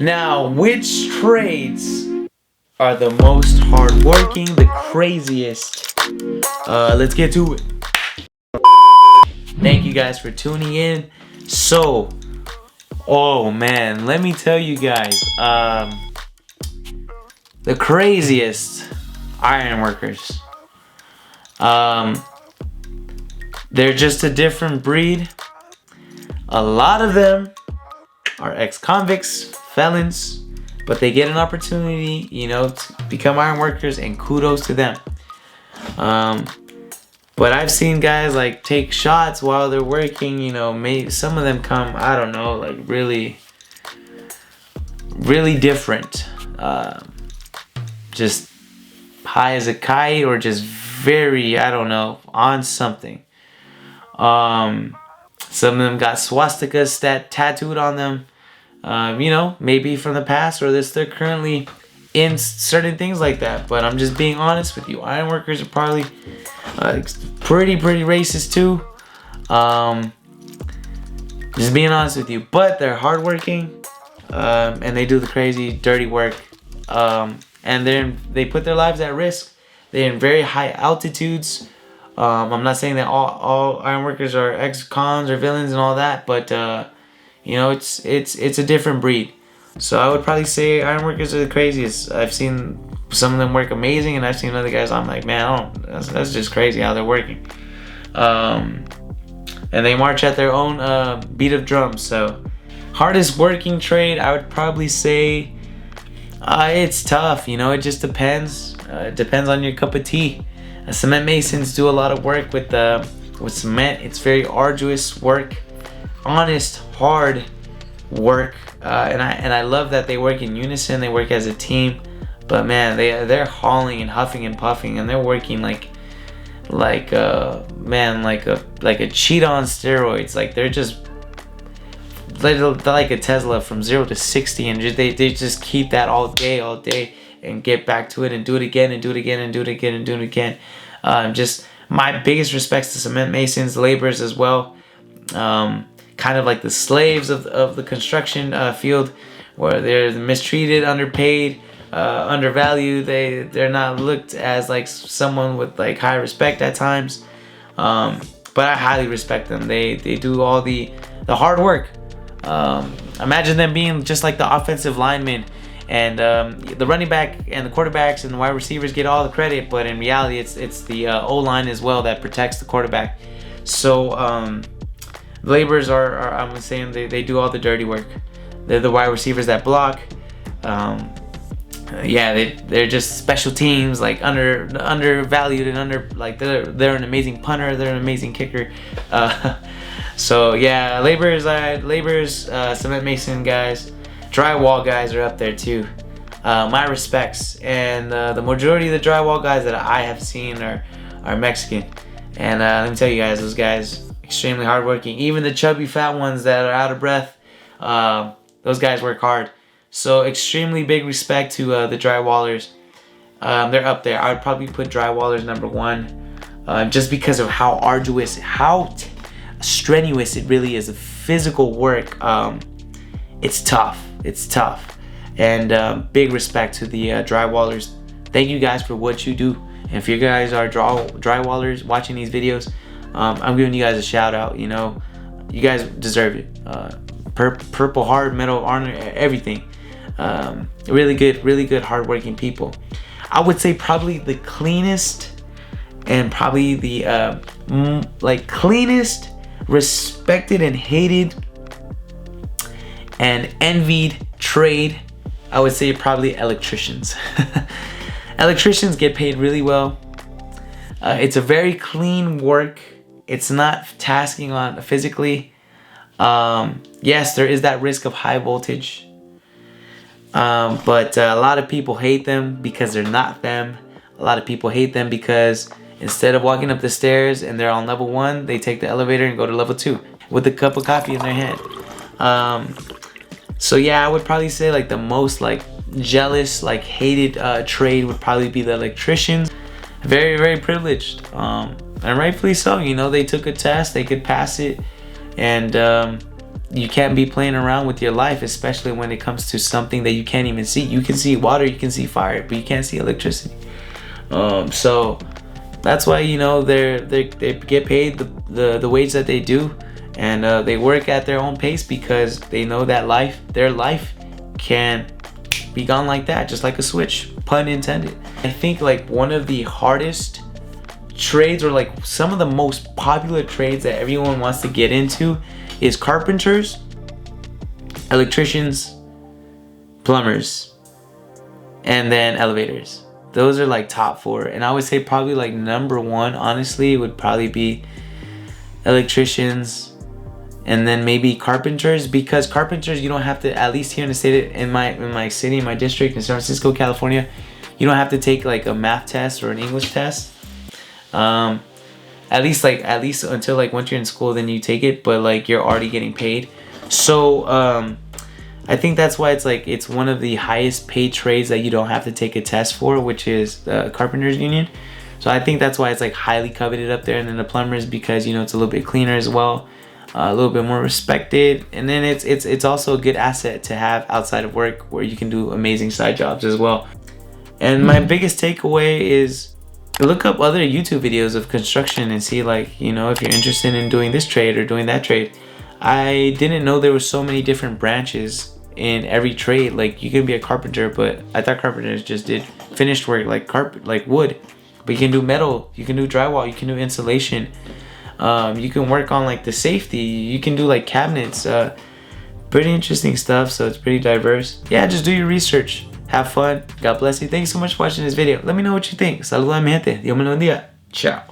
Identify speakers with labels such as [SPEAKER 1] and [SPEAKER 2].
[SPEAKER 1] Now, which trades are the most hardworking, the craziest? Let's get to it. Thank you guys for tuning in. So, oh man, let me tell you guys, the craziest iron workers. They're just a different breed. A lot of them are ex-convicts, felons, but they get an opportunity, you know, to become iron workers, and kudos to them. But I've seen guys like take shots while they're working, you know, maybe some of them come, I don't know, like really different. Just high as a kite, or just very, I don't know, on something. Some of them got swastikas tattooed on them, you know, maybe from the past, or they're currently in certain things like that. But I'm just being honest with you. Iron workers are probably pretty racist too. Just being honest with you. But they're hardworking, and they do the crazy, dirty work. And they put their lives at risk. They're in very high altitudes. I'm not saying that all iron workers are ex-cons or villains and all that, but you know, it's a different breed. So I would probably say iron workers are the craziest. I've seen some of them work amazing, and I've seen other guys, I'm like, man, that's just crazy how they're working. And they march at their own beat of drums. So hardest working trade, I would probably say it's tough. You know, it just depends. It depends on your cup of tea. Cement masons do a lot of work with cement. It's very arduous work, honest, hard work, and I love that they work in unison. They work as a team. But man, they're hauling and huffing and puffing, and they're working like a cheetah on steroids. Like they're just like a Tesla from 0 to 60, and they just keep that all day. And get back to it and do it again and do it again and do it again and do it again. Just my biggest respects to cement masons, laborers as well. Kind of like the slaves of the construction field, where they're mistreated, underpaid, undervalued. They're not looked as like someone with like high respect at times. But I highly respect them. They do all the hard work. Imagine them being just like the offensive linemen. And the running back and the quarterbacks and the wide receivers get all the credit, but in reality, it's the O-line as well that protects the quarterback. So laborers are I'm saying they do all the dirty work. They're the wide receivers that block. They're just special teams, like undervalued and they're an amazing punter. They're an amazing kicker. So yeah, laborers, cement mason guys. Drywall guys are up there too. My respects. And the majority of the drywall guys that I have seen are Mexican. And let me tell you guys, those guys extremely hardworking. Even the chubby fat ones that are out of breath, those guys work hard. So extremely big respect to the drywallers. They're up there. I would probably put drywallers number 1, just because of how arduous, how strenuous it really is. The physical work. It's tough. And big respect to the drywallers. Thank you guys for what you do. And if you guys are drywallers watching these videos, I'm giving you guys a shout out. You know, you guys deserve it. Purple Heart, Medal of Honor, everything. Really good hardworking people. I would say probably the cleanest, and probably the cleanest, respected and hated and envied trade, I would say probably electricians. Electricians get paid really well. It's a very clean work. It's not tasking on physically. Yes, there is that risk of high voltage. But a lot of people hate them because they're not them. A lot of people hate them because instead of walking up the stairs and they're on level 1, they take the elevator and go to level 2 with a cup of coffee in their hand. So yeah, I would probably say like the most like jealous, like hated trade would probably be the electricians. Very privileged, and rightfully so. You know, they took a test, they could pass it, and you can't be playing around with your life, especially when it comes to something that you can't even see. You can see water, you can see fire, but you can't see electricity. So that's why, you know, they get paid the wage that they do, and they work at their own pace because they know that their life can be gone like that, just like a switch, pun intended. I think like one of the hardest trades, or like some of the most popular trades that everyone wants to get into, is carpenters, electricians, plumbers, and then elevators. Those are like top 4, and I would say probably like number 1, honestly, would probably be electricians, and then maybe carpenters, because carpenters, you don't have to, at least here in the state, in my city, in my district, in San Francisco, California, you don't have to take like a math test or an English test. At least until like once you're in school, then you take it, but like you're already getting paid. So I think that's why it's one of the highest paid trades that you don't have to take a test for, which is the carpenters union. So I think that's why it's like highly coveted up there. And then the plumbers, because, you know, it's a little bit cleaner as well, a little bit more respected, and then it's also a good asset to have outside of work, where you can do amazing side jobs as well. And my biggest takeaway is, look up other YouTube videos of construction and see, like, you know, if you're interested in doing this trade or doing that trade. I didn't know there were so many different branches in every trade. Like, you can be a carpenter, but I thought carpenters just did finished work, like wood. But you can do metal, you can do drywall, you can do insulation. You can work on like the safety, you can do like cabinets. Pretty interesting stuff, so it's pretty diverse. Yeah, just do your research. Have fun. God bless you. Thanks so much for watching this video. Let me know what you think. Saludos, mi gente. Dios me lo bendiga. Ciao.